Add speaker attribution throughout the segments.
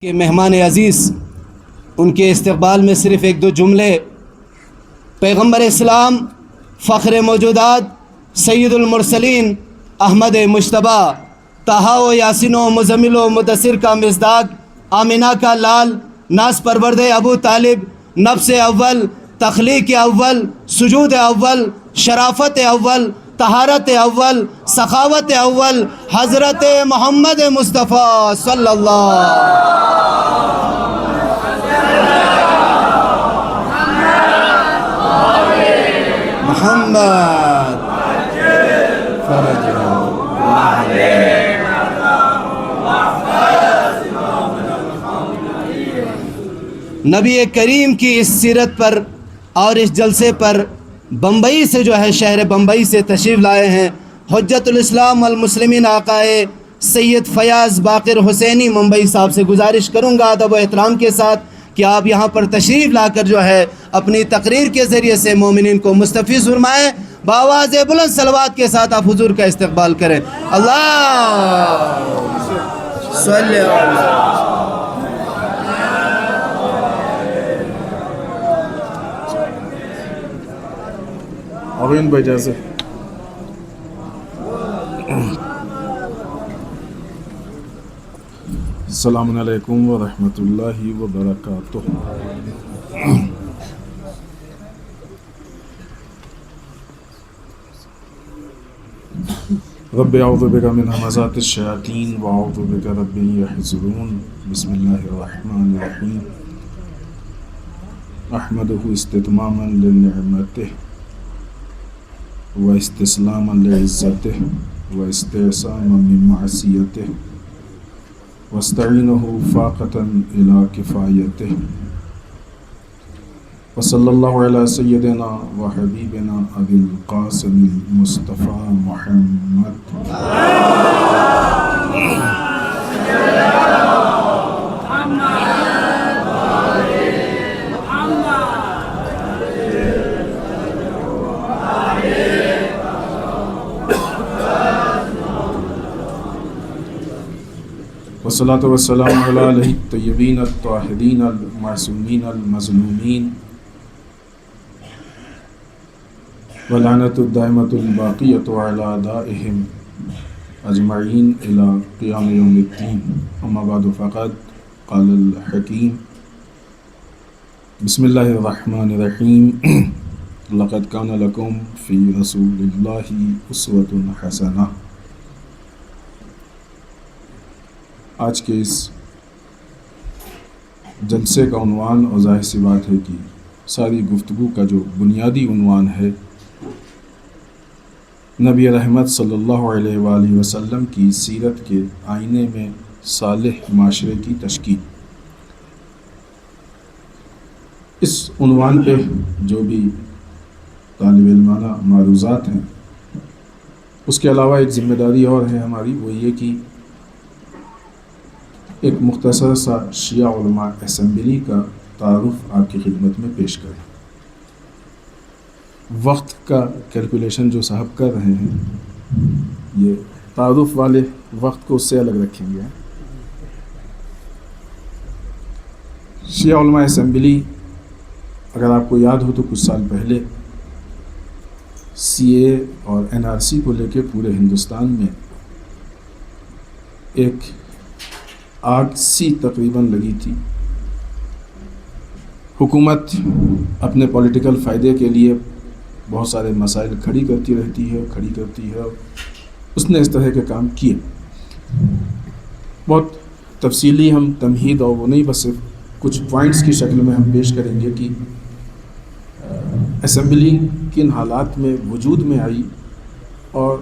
Speaker 1: کہ مہمان عزیز ان کے استقبال میں صرف ایک دو جملے پیغمبر اسلام فخر موجودات سید المرسلین احمد مجتبیٰ طٰہٰ و یاسین و مزمل و مدثر کا مصداق آمنہ کا لال ناز پرورد ابو طالب نفس اول تخلیق اول سجود اول شرافت اول طہارت اول سخاوت اول حضرت محمد مصطفیٰ صلی اللہ محمد نبی کریم کی اس سیرت پر اور اس جلسے پر بمبئی سے جو ہے شہر بمبئی سے تشریف لائے ہیں حجت الاسلام والمسلمین آقائے سید فیاض باقر حسینی ممبئی صاحب سے گزارش کروں گا ادب و احترام کے ساتھ کہ آپ یہاں پر تشریف لا کر جو ہے اپنی تقریر کے ذریعے سے مومنین کو مستفیض فرمائیں. بآواز بلند صلوات کے ساتھ آپ حضور کا استقبال کریں. اللہ صلی اللہ
Speaker 2: آمین باجازت. السلام علیکم ورحمۃ اللہ وبرکاتہ. رب اعوذ بک من همزات الشیاطین واعوذ بک رب یحضرون. بسم اللہ الرحمن الرحیم. احمدہ استتماما لنعمتہ واستسلاما لعزتہ واستعصاما من معصیتہ واستعینہ فاقتا الی کفایتہ وصلی اللہ علی سیدنا و حبیبنا ابی القاسم المصطفیٰ محمد. والصلاة والسلام علی آلہ الطیبین الطاہرین المعصومین المظلومین واللعنۃ الدائمۃ الباقیۃ علی اعدائہم اجمعین الی قیام یوم الدین. اما بعد فقد قال الحکیم بسم اللہ الرحمن الرحیم. لقد کان لکم فی رسول اللہ اسوۃ حسنہ. آج کے اس جلسے کا عنوان اور ظاہر سی بات ہے کہ ساری گفتگو کا جو بنیادی عنوان ہے نبی رحمت صلی اللہ علیہ وآلہ وسلم کی سیرت کے آئینے میں صالح معاشرے کی تشکیل. اس عنوان پہ جو بھی طالب علمانہ معروضات ہیں اس کے علاوہ ایک ذمہ داری اور ہے ہماری، وہ یہ کہ ایک مختصر سا شیعہ علماء اسمبلی کا تعارف آپ کی خدمت میں پیش کریں. وقت کا کیلکولیشن جو صاحب کر رہے ہیں یہ تعارف والے وقت کو اس سے الگ رکھیں گے. شیعہ علماء اسمبلی اگر آپ کو یاد ہو تو کچھ سال پہلے سی اے اور این آر سی کو لے کے پورے ہندوستان میں ایک آگ سی تقریباً لگی تھی. حکومت اپنے پولیٹیکل فائدے کے لیے بہت سارے مسائل کھڑی کرتی ہے. اس نے اس طرح کے کام کیے. بہت تفصیلی ہم تمہید اور وہ نہیں، بس صرف کچھ پوائنٹس کی شکل میں ہم پیش کریں گے کہ اسمبلی کن حالات میں وجود میں آئی اور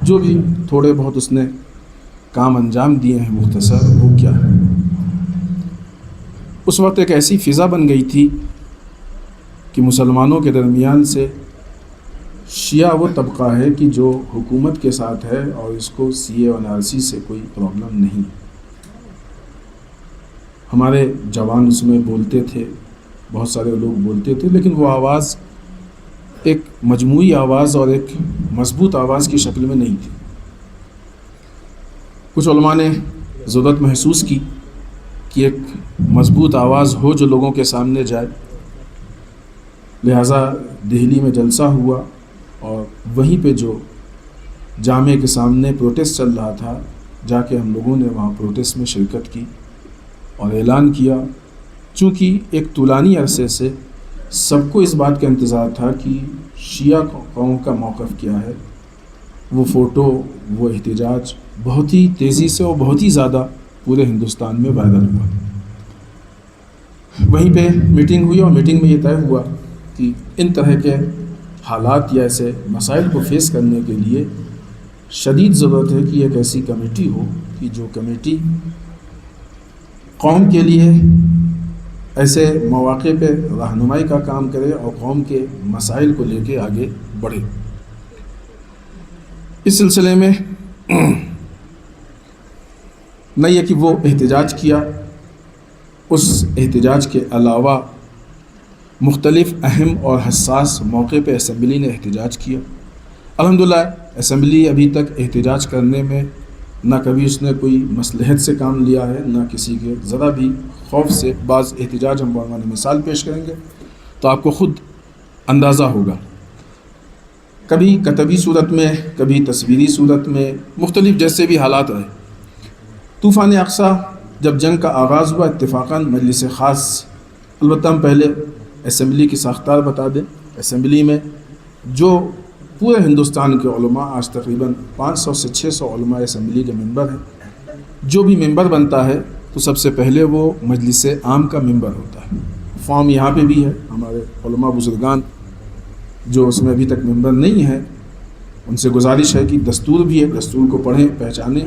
Speaker 2: جو بھی تھوڑے بہت اس نے کام انجام دیے ہیں مختصر وہ کیا ہے. اس وقت ایک ایسی فضا بن گئی تھی کہ مسلمانوں کے درمیان سے شیعہ وہ طبقہ ہے کہ جو حکومت کے ساتھ ہے اور اس کو سی اے اور آر سی سے کوئی پرابلم نہیں. ہمارے جوان اس میں بولتے تھے، بہت سارے لوگ بولتے تھے، لیکن وہ آواز ایک مجموعی آواز اور ایک مضبوط آواز کی شکل میں نہیں تھی. کچھ علماء نے ضرورت محسوس کی کہ ایک مضبوط آواز ہو جو لوگوں کے سامنے جائے، لہٰذا دہلی میں جلسہ ہوا اور وہیں پہ جو جامع کے سامنے پروٹیسٹ چل رہا تھا، جا کے ہم لوگوں نے وہاں پروٹیسٹ میں شرکت کی اور اعلان کیا. چونکہ ایک طولانی عرصے سے سب کو اس بات کا انتظار تھا کہ شیعہ قوم کا موقف کیا ہے، وہ فوٹو، وہ احتجاج بہت ہی تیزی سے اور بہت ہی زیادہ پورے ہندوستان میں وائرل ہوا. وہیں پہ میٹنگ ہوئی اور میٹنگ میں یہ طے ہوا کہ ان طرح کے حالات یا ایسے مسائل کو فیس کرنے کے لیے شدید ضرورت ہے کہ ایک ایسی کمیٹی ہو کہ جو کمیٹی قوم کے لیے ایسے مواقع پہ رہنمائی کا کام کرے اور قوم کے مسائل کو لے کے آگے بڑھے. اس سلسلے میں نہ یہ کہ وہ احتجاج کیا، اس احتجاج کے علاوہ مختلف اہم اور حساس موقع پہ اسمبلی نے احتجاج کیا. الحمدللہ اسمبلی ابھی تک احتجاج کرنے میں نہ کبھی اس نے کوئی مصلحت سے کام لیا ہے، نہ کسی کے ذرا بھی خوف سے. بعض احتجاج ہم بعنوان مثال پیش کریں گے تو آپ کو خود اندازہ ہوگا. کبھی کتبی صورت میں، کبھی تصویری صورت میں، مختلف جیسے بھی حالات رہے. طوفان اقصیٰ جب جنگ کا آغاز ہوا، اتفاقاً مجلس خاص، البتہ ہم پہلے اسمبلی کی ساختار بتا دیں. اسمبلی میں جو پورے ہندوستان کے علماء، آج تقریباً 500 سے 600 علماء اسمبلی کے ممبر ہیں. جو بھی ممبر بنتا ہے تو سب سے پہلے وہ مجلس عام کا ممبر ہوتا ہے. فارم یہاں پہ بھی ہے. ہمارے علماء بزرگان جو اس میں ابھی تک ممبر نہیں ہیں، ان سے گزارش ہے کہ دستور بھی ہے، دستور کو پڑھیں، پہچانیں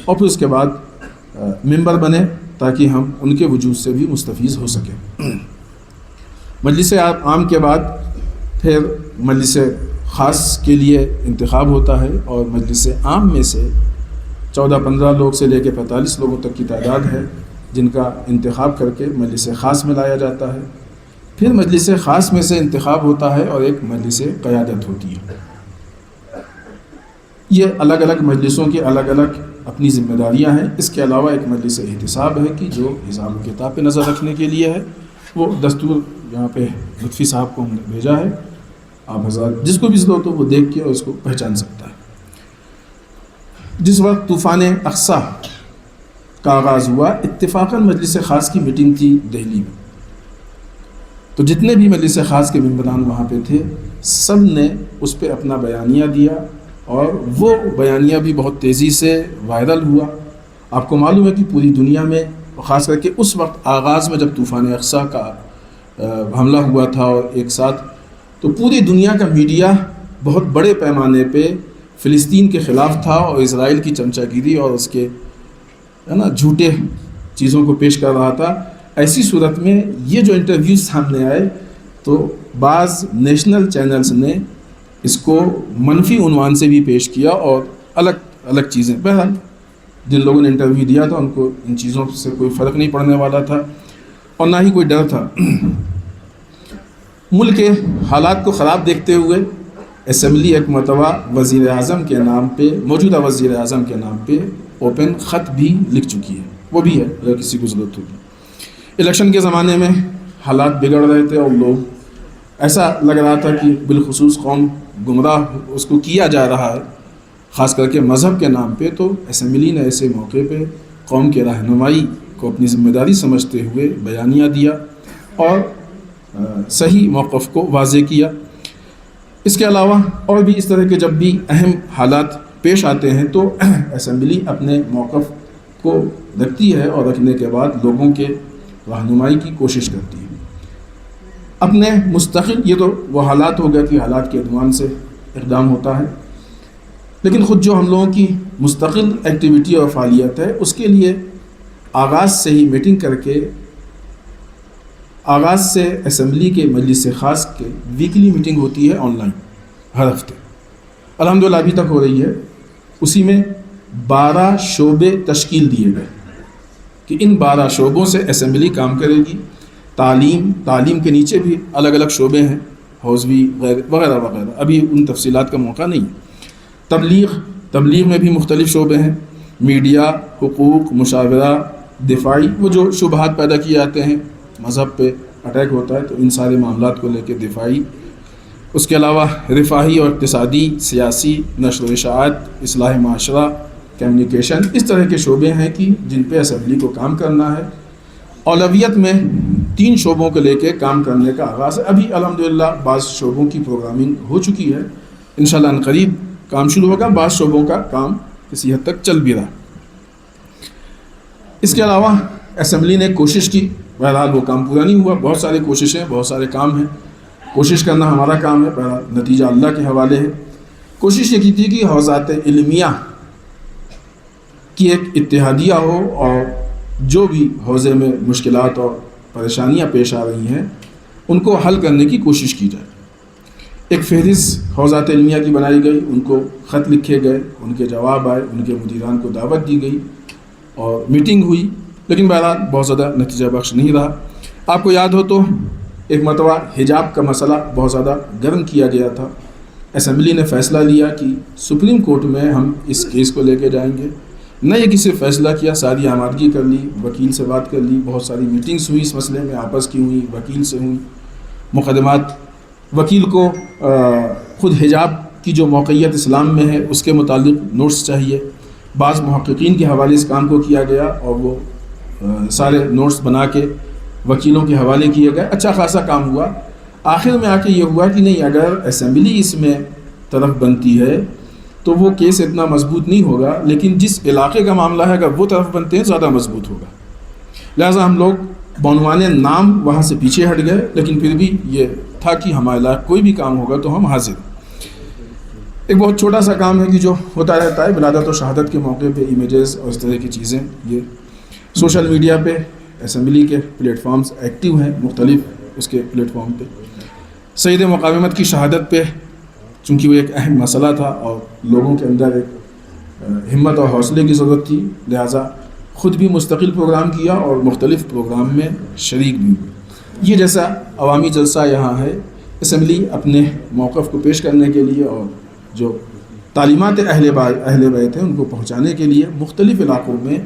Speaker 2: اور پھر اس کے بعد ممبر بنیں تاکہ ہم ان کے وجود سے بھی مستفیض ہو سکیں. مجلس عام کے بعد پھر مجلس خاص کے لیے انتخاب ہوتا ہے اور مجلس عام میں سے 14-15 لوگ سے لے کے 45 لوگوں تک کی تعداد ہے جن کا انتخاب کر کے مجلس خاص میں لایا جاتا ہے. پھر مجلس خاص میں سے انتخاب ہوتا ہے اور ایک مجلس قیادت ہوتی ہے. یہ الگ الگ مجلسوں کی الگ الگ اپنی ذمہ داریاں ہیں. اس کے علاوہ ایک مجلس احتساب ہے کہ جو حساب و کتاب پہ نظر رکھنے کے لیے ہے. وہ دستور یہاں پہ لطفی صاحب کو ہم نے بھیجا ہے، آپ حضرات جس کو بھی ضرورت ہو وہ دیکھ کے اور اس کو پہچان سکتا ہے. جس وقت طوفان اقصیٰ کا آغاز ہوا، اتفاقاً مجلس خاص کی میٹنگ تھی دہلی میں. تو جتنے بھی مجلس خاص کے ممبران وہاں پہ تھے، سب نے اس پہ اپنا بیانیہ دیا اور وہ بیانیہ بھی بہت تیزی سے وائرل ہوا. آپ کو معلوم ہے کہ پوری دنیا میں، خاص کر کے اس وقت آغاز میں جب طوفان اقصیٰ کا حملہ ہوا تھا اور ایک ساتھ، تو پوری دنیا کا میڈیا بہت بڑے پیمانے پہ فلسطین کے خلاف تھا اور اسرائیل کی چمچہ گیری اور اس کے جھوٹے چیزوں کو پیش کر رہا تھا. ایسی صورت میں یہ جو انٹرویوز سامنے آئے تو بعض نیشنل چینلز نے اس کو منفی عنوان سے بھی پیش کیا اور الگ الگ چیزیں. بہرحال جن لوگوں نے انٹرویو دیا تھا ان کو ان چیزوں سے کوئی فرق نہیں پڑنے والا تھا اور نہ ہی کوئی ڈر تھا. ملک کے حالات کو خراب دیکھتے ہوئے اسمبلی ایک مرتبہ وزیر اعظم کے نام پہ، موجودہ وزیر اعظم کے نام پہ اوپن خط بھی لکھ چکی ہے. وہ بھی ہے اگر کسی کو ضرورت ہوگی. الیکشن کے زمانے میں حالات بگڑ رہے تھے اور لوگ ایسا لگ رہا تھا کہ بالخصوص قوم گمراہ اس کو کیا جا رہا ہے، خاص کر کے مذہب کے نام پہ. تو اسمبلی نے ایسے موقع پہ قوم کے رہنمائی کو اپنی ذمہ داری سمجھتے ہوئے بیانیہ دیا اور صحیح موقف کو واضح کیا. اس کے علاوہ اور بھی اس طرح کے جب بھی اہم حالات پیش آتے ہیں تو اسمبلی اپنے موقف کو رکھتی ہے اور رکھنے کے بعد لوگوں کے رہنمائی کی کوشش کرتی ہے. اپنے مستقل، یہ تو وہ حالات ہو گئے کہ حالات کے عنوان سے اقدام ہوتا ہے، لیکن خود جو ہم لوگوں کی مستقل ایکٹیویٹی اور فعالیت ہے اس کے لیے آغاز سے ہی میٹنگ کر کے، آغاز سے اسمبلی کے مجلس خاص کے ویکلی میٹنگ ہوتی ہے آن لائن ہر ہفتے. الحمدللہ ابھی تک ہو رہی ہے. اسی میں 12 شعبے تشکیل دیے گئے کہ ان 12 شعبوں سے اسمبلی کام کرے گی. تعلیم کے نیچے بھی الگ الگ شعبے ہیں، حوزوی وغیرہ وغیرہ، ابھی ان تفصیلات کا موقع نہیں ہے. تبلیغ میں بھی مختلف شعبے ہیں، میڈیا، حقوق، مشاورہ، دفاعی وہ جو شبہات پیدا کیے جاتے ہیں، مذہب پہ اٹیک ہوتا ہے تو ان سارے معاملات کو لے کے دفاعی، اس کے علاوہ رفاہی اور اقتصادی، سیاسی، نشر و اشاعت، اصلاح معاشرہ، کمیونیکیشن، اس طرح کے شعبے ہیں کہ جن پہ اسمبلی کو کام کرنا ہے۔ اولویت میں 3 شعبوں کو لے کے کام کرنے کا آغاز ہے۔ ابھی الحمدللہ بعض شعبوں کی پروگرامنگ ہو چکی ہے، انشاءاللہ ان قریب کام شروع ہوگا، بعض شعبوں کا کام کسی حد تک چل بھی رہا۔ اس کے علاوہ اسمبلی نے کوشش کی، بہرحال وہ کام پورا نہیں ہوا، بہت ساری کوششیں، بہت سارے کام ہیں، کوشش کرنا ہمارا کام ہے، بہرحال نتیجہ اللہ کے حوالے ہے۔ کوشش یہ کی تھی کہ حوزات علمیہ کی ایک اتحادیہ ہو اور جو بھی حوزے میں مشکلات اور پریشانیاں پیش آ رہی ہیں ان کو حل کرنے کی کوشش کی جائے۔ ایک فہرست حوزات علمیہ کی بنائی گئی، ان کو خط لکھے گئے، ان کے جواب آئے، ان کے مدیران کو دعوت دی گئی اور میٹنگ ہوئی، لیکن بہرحال بہت زیادہ نتیجہ بخش نہیں رہا۔ آپ کو یاد ہو تو ایک مرتبہ حجاب کا مسئلہ بہت زیادہ گرم کیا گیا تھا، اسمبلی نے فیصلہ لیا کہ سپریم کورٹ میں ہم اس کیس کو لے کے جائیں گے۔ نہ یہ کسی فیصلہ کیا، ساری آمادگی کر لی، وکیل سے بات کر لی، بہت ساری میٹنگز ہوئی اس مسئلے میں، آپس کی ہوئی، وکیل سے ہوئی مقدمات، وکیل کو خود حجاب کی جو موقعیت اسلام میں ہے اس کے متعلق نوٹس چاہیے، بعض محققین کے حوالے اس کام کو کیا گیا اور وہ سارے نوٹس بنا کے وکیلوں کے حوالے کیے گئے، اچھا خاصا کام ہوا۔ آخر میں آ کے یہ ہوا کہ نہیں، اگر اسمبلی اس میں طرف بنتی ہے تو وہ کیس اتنا مضبوط نہیں ہوگا، لیکن جس علاقے کا معاملہ ہے اگر وہ طرف بنتے ہیں زیادہ مضبوط ہوگا۔ لہٰذا ہم لوگ بعنوان نام وہاں سے پیچھے ہٹ گئے، لیکن پھر بھی یہ تھا کہ ہمارے علاقے کوئی بھی کام ہوگا تو ہم حاضر ہیں۔ ایک بہت چھوٹا سا کام ہے کہ جو ہوتا رہتا ہے، ولادت و شہادت کے موقع پہ امیجز اور اس طرح کی چیزیں، یہ سوشل میڈیا پہ اسمبلی کے پلیٹ فارمز ایکٹیو ہیں، مختلف اس کے پلیٹ فارم پہ سید مقامت کی شہادت پہ، چونکہ وہ ایک اہم مسئلہ تھا اور لوگوں کے اندر ایک ہمت اور حوصلے کی ضرورت تھی، لہٰذا خود بھی مستقل پروگرام کیا اور مختلف پروگرام میں شریک بھی ہوئے۔ یہ جیسا عوامی جلسہ یہاں ہے، اسمبلی اپنے موقف کو پیش کرنے کے لیے اور جو تعلیمات اہل بیت ہیں ان کو پہنچانے کے لیے مختلف علاقوں میں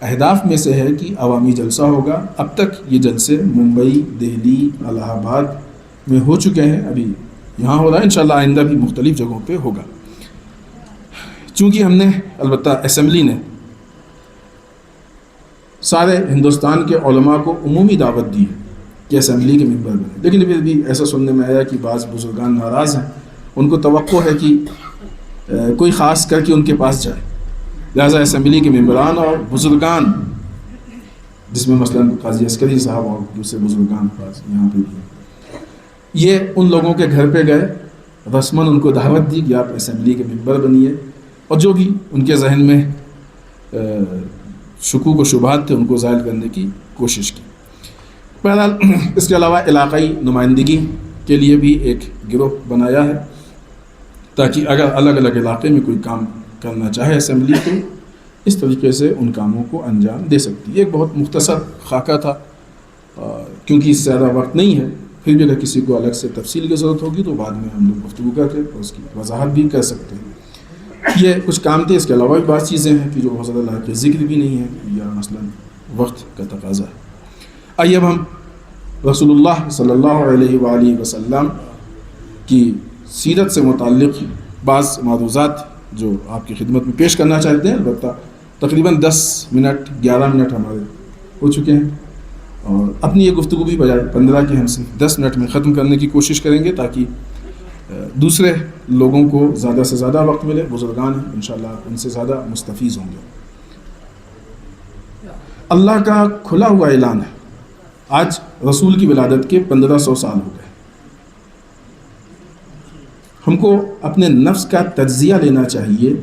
Speaker 2: اہداف میں سے ہے کہ عوامی جلسہ ہوگا۔ اب تک یہ جلسے ممبئی، دہلی، الہ آباد میں ہو چکے ہیں، ابھی یہاں ہو رہا ہے، انشاءاللہ آئندہ بھی مختلف جگہوں پہ ہوگا۔ چونکہ ہم نے البتہ اسمبلی نے سارے ہندوستان کے علماء کو عمومی دعوت دی ہے کہ اسمبلی کے ممبر بنے، لیکن پھر بھی ایسا سننے میں آیا کہ بعض بزرگان ناراض ہیں، ان کو توقع ہے کہ کوئی خاص کر کے ان کے پاس جائے، لہٰذا اسمبلی کے ممبران اور بزرگان، جس میں مثلا قاضی عسکری صاحب اور دوسرے بزرگان یہاں پہ بھی ہیں، یہ ان لوگوں کے گھر پہ گئے، رسماً ان کو دعوت دی کہ آپ اسمبلی کے ممبر بنیے، اور جو بھی ان کے ذہن میں شکوک و شبہات تھے ان کو ظاہر کرنے کی کوشش کی۔ بہرحال اس کے علاوہ علاقائی نمائندگی کے لیے بھی ایک گروہ بنایا ہے تاکہ اگر الگ الگ علاقے میں کوئی کام کرنا چاہے اسمبلی تو اس طریقے سے ان کاموں کو انجام دے سکتی ہے۔ ایک بہت مختصر خاکہ تھا، کیونکہ اس سے زیادہ وقت نہیں ہے، پھر بھی اگر کسی کو الگ سے تفصیل کی ضرورت ہوگی تو بعد میں ہم لوگ گفتگو کر کے اس کی وضاحت بھی کر سکتے ہیں۔ یہ کچھ کام تھے، اس کے علاوہ بھی بعض چیزیں ہیں کہ جو بہت زیادہ لائق ذکر بھی نہیں ہے یا مثلا وقت کا تقاضا ہے۔ آئیے اب ہم رسول اللہ صلی اللہ علیہ وآلہ وسلم کی سیرت سے متعلق بعض معروضات جو آپ کی خدمت میں پیش کرنا چاہتے ہیں، البتہ تقریباً 11 منٹ ہمارے ہو چکے ہیں اور اپنی یہ گفتگو بھی بجائے 15 کی ہم سے 10 منٹ میں ختم کرنے کی کوشش کریں گے تاکہ دوسرے لوگوں کو زیادہ سے زیادہ وقت ملے۔ بزرگان ہیں، انشاءاللہ ان سے زیادہ مستفیض ہوں گے۔ اللہ کا کھلا ہوا اعلان ہے، آج رسول کی ولادت کے 1500 سال ہو گئے۔ ہم کو اپنے نفس کا تجزیہ لینا چاہیے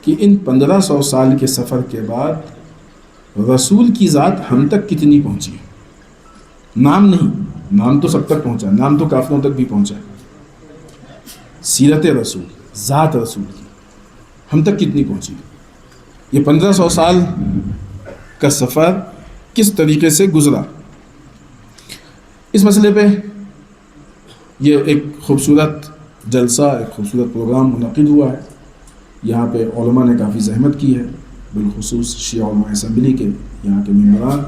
Speaker 2: کہ ان 1500 سال کے سفر کے بعد رسول کی ذات ہم تک کتنی پہنچی ہے۔ نام نہیں، نام تو سب تک پہنچا، نام تو کافروں تک بھی پہنچا ہے، سیرت رسول، ذات رسول کی ہم تک کتنی پہنچی ہے۔ یہ 1500 سال کا سفر کس طریقے سے گزرا، اس مسئلے پہ یہ ایک خوبصورت جلسہ، ایک خوبصورت پروگرام منعقد ہوا ہے۔ یہاں پہ علماء نے کافی زحمت کی ہے، بالخصوص شیعہ علماء اسمبلی کے یہاں کے ممبران،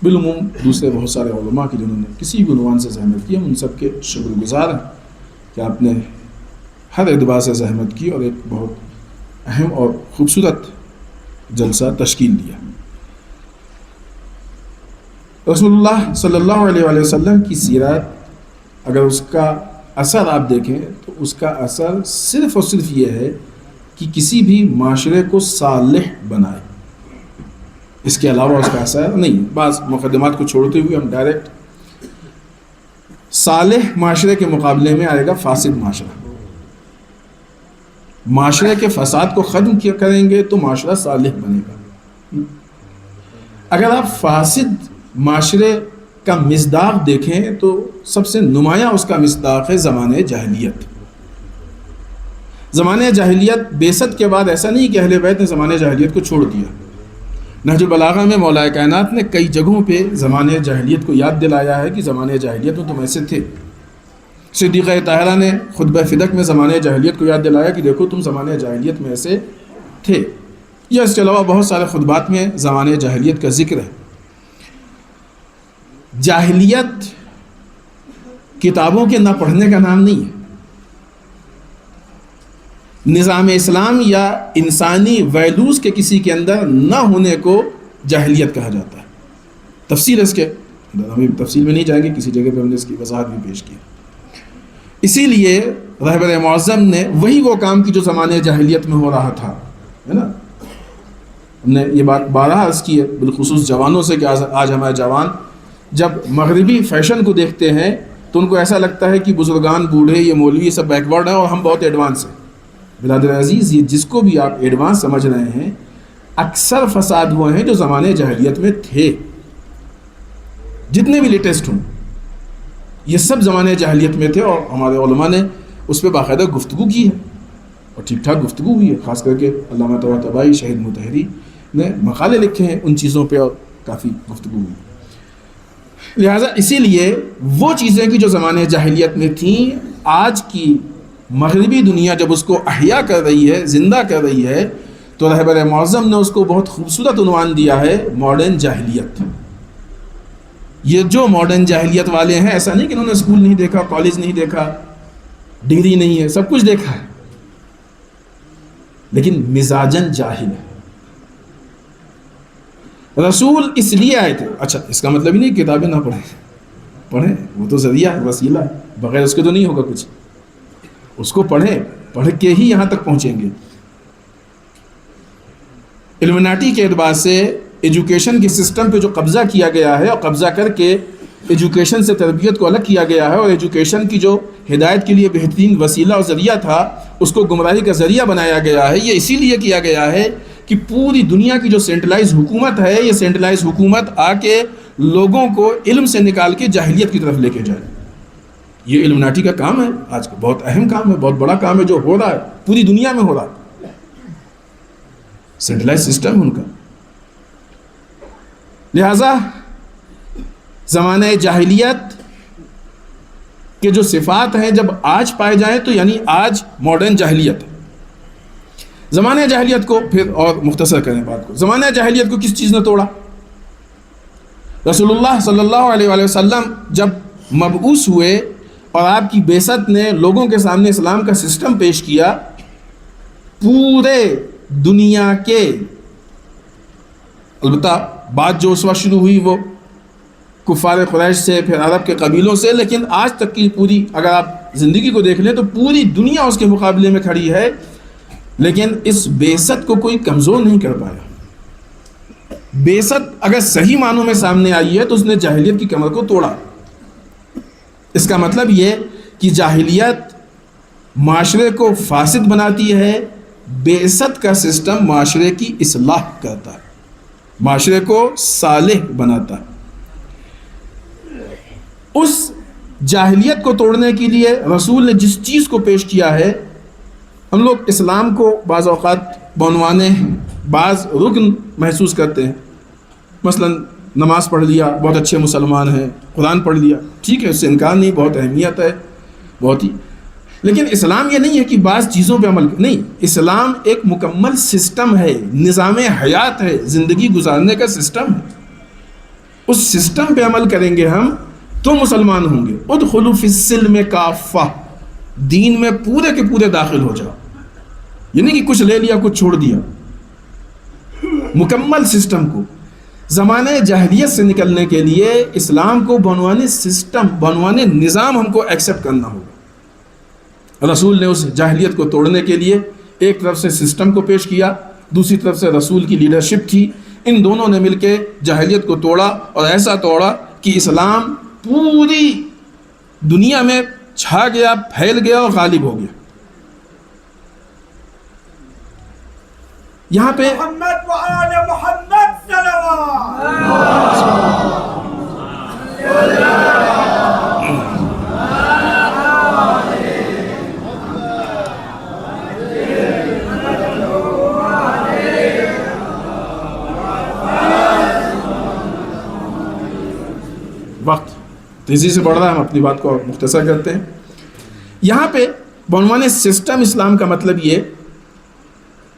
Speaker 2: بالعموم دوسرے بہت سارے علماء کی جنہوں نے کسی بھی عنوان سے زحمت کی، ہم ان سب کے شکر گزار ہیں کہ آپ نے ہر اعتبار سے زحمت کی اور ایک بہت اہم اور خوبصورت جلسہ تشکیل دیا۔ رسول اللہ صلی اللہ علیہ وآلہ وسلم کی سیرت اگر اس کا اثر آپ دیکھیں تو اس کا اثر صرف اور صرف یہ ہے کہ کسی بھی معاشرے کو صالح بنائے، اس کے علاوہ اس کا اثر نہیں۔ بعض مقدمات کو چھوڑتے ہوئے ہم ڈائریکٹ صالح معاشرے کے مقابلے میں آئے گا فاسد معاشرہ۔ معاشرے کے فساد کو ختم کریں گے تو معاشرہ صالح بنے گا۔ اگر آپ فاسد معاشرے کا مصداق دیکھیں تو سب سے نمایاں اس کا مصداق ہے زمانہ جاہلیت۔ زمانہ جاہلیت بعثت کے بعد ایسا نہیں کہ اہل بیت نے زمانہ جاہلیت کو چھوڑ دیا۔ نہج البلاغہ میں مولا کائنات نے کئی جگہوں پہ زمانہ جاہلیت کو یاد دلایا ہے کہ زمانہ جاہلیت میں تم ایسے تھے۔ صدیقہ طاہرہ نے خطبہ فدق میں زمانہ جاہلیت کو یاد دلایا کہ دیکھو تم زمانہ جاہلیت میں ایسے تھے۔ یا اس کے علاوہ بہت سارے خطبات میں زمانہ جاہلیت کا ذکر ہے۔ جاہلیت کتابوں کے نہ پڑھنے کا نام نہیں ہے۔ نظام اسلام یا انسانی ویلوز کے کسی کے اندر نہ ہونے کو جاہلیت کہا جاتا ہے۔ تفصیل اس کے ہم تفصیل میں نہیں جائیں گے، کسی جگہ پہ ہم نے اس کی وضاحت بھی پیش کی۔ اسی لیے رہبر معظم نے وہی وہ کام کی جو زمانے جاہلیت میں ہو رہا تھا، ہے نا۔ ہم نے یہ بات بارہا عرض کی ہے بالخصوص جوانوں سے کہ آج ہمارے جوان جب مغربی فیشن کو دیکھتے ہیں تو ان کو ایسا لگتا ہے کہ بزرگان، بوڑھے، یہ مولوی، یہ سب بیکورڈ ہیں اور ہم بہت ایڈوانس ہیں۔ برادر عزیز، یہ جس کو بھی آپ ایڈوانس سمجھ رہے ہیں، اکثر فساد ہوئے ہیں جو زمانے جاہلیت میں تھے۔ جتنے بھی لیٹسٹ ہوں یہ سب زمانے جاہلیت میں تھے، اور ہمارے علماء نے اس پہ باقاعدہ گفتگو کی ہے اور ٹھیک ٹھاک گفتگو ہوئی ہے۔ خاص کر کے علامہ طباطبائی، شہید مطہری نے مقالے لکھے ہیں ان چیزوں پہ اور کافی گفتگو ہوئی۔ لہٰذا اسی لیے وہ چیزیں کی جو زمانے جاہلیت میں تھیں، آج کی مغربی دنیا جب اس کو احیا کر رہی ہے، زندہ کر رہی ہے، تو رہبر معظم نے اس کو بہت خوبصورت عنوان دیا ہے ماڈرن جاہلیت۔ یہ جو ماڈرن جاہلیت والے ہیں، ایسا نہیں کہ انہوں نے اسکول نہیں دیکھا، کالج نہیں دیکھا، ڈگری نہیں ہے، سب کچھ دیکھا ہے، لیکن مزاجن جاہل ہے۔ رسول اس لیے آئے تھے، اچھا اس کا مطلب ہی نہیں کتابیں نہ پڑھیں، وہ تو ذریعہ ہے، وسیلہ ہے، بغیر اس کے تو نہیں ہوگا کچھ۔ اس کو پڑھیں، پڑھ کے ہی یہاں تک پہنچیں گے۔ علمناٹی کے اعتبار سے ایجوکیشن کے سسٹم پہ جو قبضہ کیا گیا ہے اور قبضہ کر کے ایجوکیشن سے تربیت کو الگ کیا گیا ہے، اور ایجوکیشن کی جو ہدایت کے لیے بہترین وسیلہ اور ذریعہ تھا اس کو گمراہی کا ذریعہ بنایا گیا ہے۔ یہ اسی لیے کیا گیا ہے کہ پوری دنیا کی جو سینٹرلائز حکومت ہے، یہ سینٹرلائز حکومت آ کے لوگوں کو علم سے نکال کے جاہلیت کی طرف لے کے جائے۔ یہ علمناٹی کا کام ہے، آج کا بہت اہم کام ہے، بہت بڑا کام ہے جو ہو رہا ہے، پوری دنیا میں ہو رہا ہے۔ سینٹرلائز سسٹم ان کا۔ لہذا زمانہ جاہلیت کے جو صفات ہیں جب آج پائے جائیں تو یعنی آج ماڈرن جاہلیت ہے۔ زمانہ جاہلیت کو پھر اور مختصر کریں بات کو، زمانہ جاہلیت کو کس چیز نے توڑا؟ رسول اللہ صلی اللہ علیہ وآلہ وسلم جب مبعوث ہوئے اور آپ کی بعثت نے لوگوں کے سامنے اسلام کا سسٹم پیش کیا، پورے دنیا کے، البتہ بات جو اس وقت شروع ہوئی وہ کفار قریش سے، پھر عرب کے قبیلوں سے، لیکن آج تک کی پوری اگر آپ زندگی کو دیکھ لیں تو پوری دنیا اس کے مقابلے میں کھڑی ہے، لیکن اس بعثت کو کوئی کمزور نہیں کر پایا۔ بعثت اگر صحیح معنوں میں سامنے آئی ہے تو اس نے جاہلیت کی کمر کو توڑا۔ اس کا مطلب یہ کہ جاہلیت معاشرے کو فاسد بناتی ہے، بعثت کا سسٹم معاشرے کی اصلاح کرتا ہے، معاشرے کو صالح بناتا ہے۔ اس جاہلیت کو توڑنے کے لیے رسول نے جس چیز کو پیش کیا ہے، ہم لوگ اسلام کو بعض اوقات بعنوان بعض رکن محسوس کرتے ہیں، مثلا نماز پڑھ لیا، بہت اچھے مسلمان ہیں، قرآن پڑھ لیا، ٹھیک ہے، اس سے انکار نہیں، بہت اہمیت ہے، بہت ہی، لیکن اسلام یہ نہیں ہے کہ بعض چیزوں پہ عمل نہیں، اسلام ایک مکمل سسٹم ہے، نظام حیات ہے، زندگی گزارنے کا سسٹم ہے. اس سسٹم پہ عمل کریں گے ہم تو مسلمان ہوں گے. ادخلوا فی السلم کافہ، دین میں پورے کے پورے داخل ہو جاؤ. یہ نہیں کہ کچھ لے لیا کچھ چھوڑ دیا، مکمل سسٹم کو. زمانے جاہلیت سے نکلنے کے لیے اسلام کو بنوانے سسٹم، بنوانے نظام ہم کو ایکسیپٹ کرنا ہوگا. رسول نے اس جاہلیت کو توڑنے کے لیے ایک طرف سے سسٹم کو پیش کیا، دوسری طرف سے رسول کی لیڈرشپ تھی. ان دونوں نے مل کے جاہلیت کو توڑا، اور ایسا توڑا کہ اسلام پوری دنیا میں چھا گیا، پھیل گیا اور غالب ہو گیا. یہاں پہ
Speaker 3: محمد وآل محمد صلوات.
Speaker 2: وقت تیزی سے بڑھ رہا ہے، ہم اپنی بات کو مختصر کرتے ہیں. یہاں پہ بنوانے سسٹم اسلام کا مطلب یہ،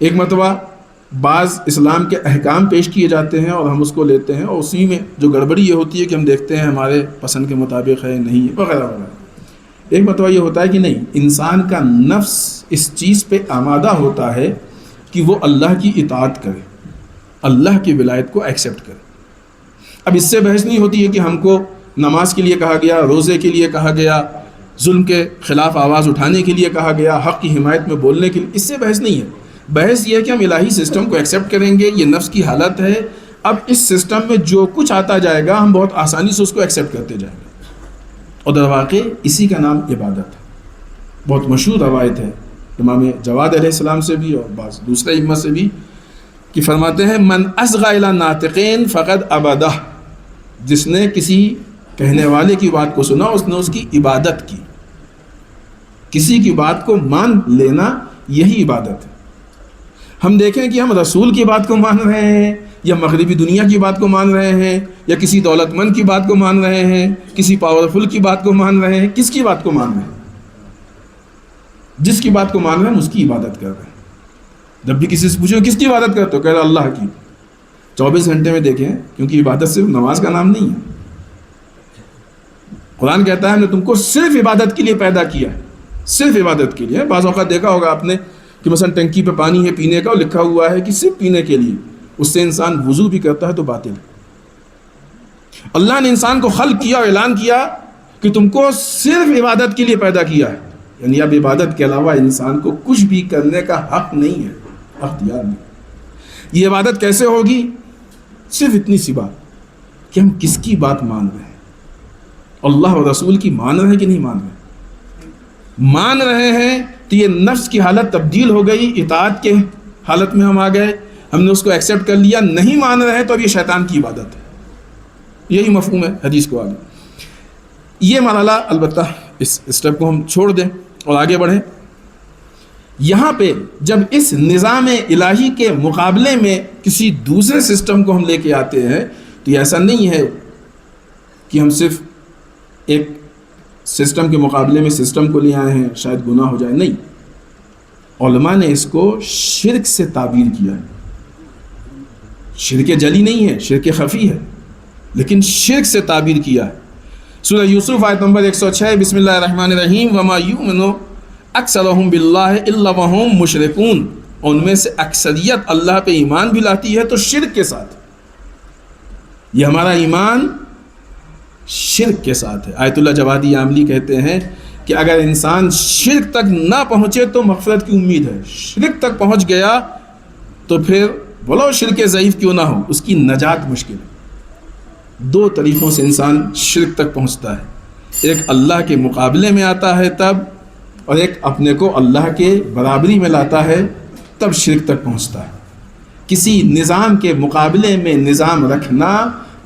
Speaker 2: ایک مرتبہ بعض اسلام کے احکام پیش کیے جاتے ہیں اور ہم اس کو لیتے ہیں، اور اسی میں جو گڑبڑی یہ ہوتی ہے کہ ہم دیکھتے ہیں ہمارے پسند کے مطابق ہے نہیں ہے وغیرہ وغیرہ. ایک مرتبہ یہ ہوتا ہے کہ نہیں، انسان کا نفس اس چیز پہ آمادہ ہوتا ہے کہ وہ اللہ کی اطاعت کرے، اللہ کی ولایت کو ایکسیپٹ کرے. اب اس سے بحث نہیں ہوتی ہے کہ ہم کو نماز کے لیے کہا گیا، روزے کے لیے کہا گیا، ظلم کے خلاف آواز اٹھانے کے لیے کہا گیا، حق کی حمایت میں بولنے کے لیے، اس سے بحث نہیں ہے. بحث یہ ہے کہ ہم الہی سسٹم کو ایکسیپٹ کریں گے، یہ نفس کی حالت ہے. اب اس سسٹم میں جو کچھ آتا جائے گا ہم بہت آسانی سے اس کو ایکسیپٹ کرتے جائیں گے. اور در واقع اسی کا نام عبادت ہے. بہت مشہور روایت ہے امام جواد علیہ السلام سے بھی اور بعض دوسرے ائمہ سے بھی، کہ فرماتے ہیں من اصغى الى ناطقین فقد عبدہ. جس نے کسی کہنے والے کی بات کو سنا اس نے اس کی عبادت کی. کسی کی بات کو مان لینا یہی عبادت ہے. ہم دیکھیں کہ ہم رسول کی بات کو مان رہے ہیں یا مغربی دنیا کی بات کو مان رہے ہیں یا کسی دولت مند کی بات کو مان رہے ہیں، کسی پاورفل کی بات کو مان رہے ہیں. کس کی بات کو مان رہے ہیں؟ جس کی بات کو مان رہے ہیں اس کی عبادت کر رہے ہیں. جب بھی کسی سے پوچھو کس کی عبادت کرتے ہو، کہہ رہے اللہ کی. 24 گھنٹے میں دیکھیں، کیونکہ عبادت صرف نماز کا نام نہیں ہے. قرآن کہتا ہے ہم نے تم کو صرف عبادت کے لیے پیدا کیا ہے، صرف عبادت کے لیے. بعض اوقات دیکھا ہوگا آپ نے کہ مثلا ٹنکی پہ پانی ہے پینے کا اور لکھا ہوا ہے کہ صرف پینے کے لیے، اس سے انسان وضو بھی کرتا ہے تو باطل ہے. اللہ نے انسان کو خلق کیا اور اعلان کیا کہ تم کو صرف عبادت کے لیے پیدا کیا ہے، یعنی اب عبادت کے علاوہ انسان کو کچھ بھی کرنے کا حق نہیں ہے، اختیار نہیں. یہ عبادت کیسے ہوگی؟ صرف اتنی سی بات کہ ہم کس کی بات مان رہے ہیں. اللہ اور رسول کی مان رہے ہیں کہ نہیں مان رہے؟ مان رہے ہیں تو یہ نفس کی حالت تبدیل ہو گئی، اطاعت کے حالت میں ہم آ گئے، ہم نے اس کو ایکسیپٹ کر لیا. نہیں مان رہے تو اب یہ شیطان کی عبادت ہے. یہی مفہوم ہے حدیث کو آگے. یہ مرحلہ البتہ اس اسٹیپ کو ہم چھوڑ دیں اور آگے بڑھیں. یہاں پہ جب اس نظام الہی کے مقابلے میں کسی دوسرے سسٹم کو ہم لے کے آتے ہیں تو یہ ایسا نہیں ہے کہ ہم صرف ایک سسٹم کے مقابلے میں سسٹم کو لے آئے ہیں شاید گناہ ہو جائے. نہیں، علماء نے اس کو شرک سے تعبیر کیا ہے. شرک جلی نہیں ہے، شرک خفی ہے، لیکن شرک سے تعبیر کیا ہے. سورہ یوسف آیت نمبر 106، بسم اللہ الرحمن الرحیم. وما یؤمن اکثرهم باللہ الا وهم مشرکون. اور ان میں سے اکثریت اللہ پہ ایمان بھی لاتی ہے تو شرک کے ساتھ. یہ ہمارا ایمان شرک کے ساتھ ہے. آیت اللہ جوادی عاملی کہتے ہیں کہ اگر انسان شرک تک نہ پہنچے تو مغفرت کی امید ہے. شرک تک پہنچ گیا تو پھر بولو شرک ضعیف کیوں نہ ہو، اس کی نجات مشکل ہے. دو طریقوں سے انسان شرک تک پہنچتا ہے. ایک اللہ کے مقابلے میں آتا ہے تب، اور ایک اپنے کو اللہ کے برابری میں لاتا ہے تب شرک تک پہنچتا ہے. کسی نظام کے مقابلے میں نظام رکھنا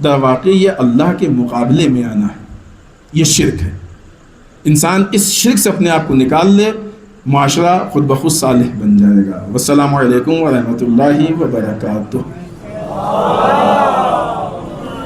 Speaker 2: در واقع یہ اللہ کے مقابلے میں آنا ہے، یہ شرک ہے. انسان اس شرک سے اپنے آپ کو نکال لے، معاشرہ خود بخود صالح بن جائے گا. والسلام علیکم ورحمۃ اللہ وبرکاتہ.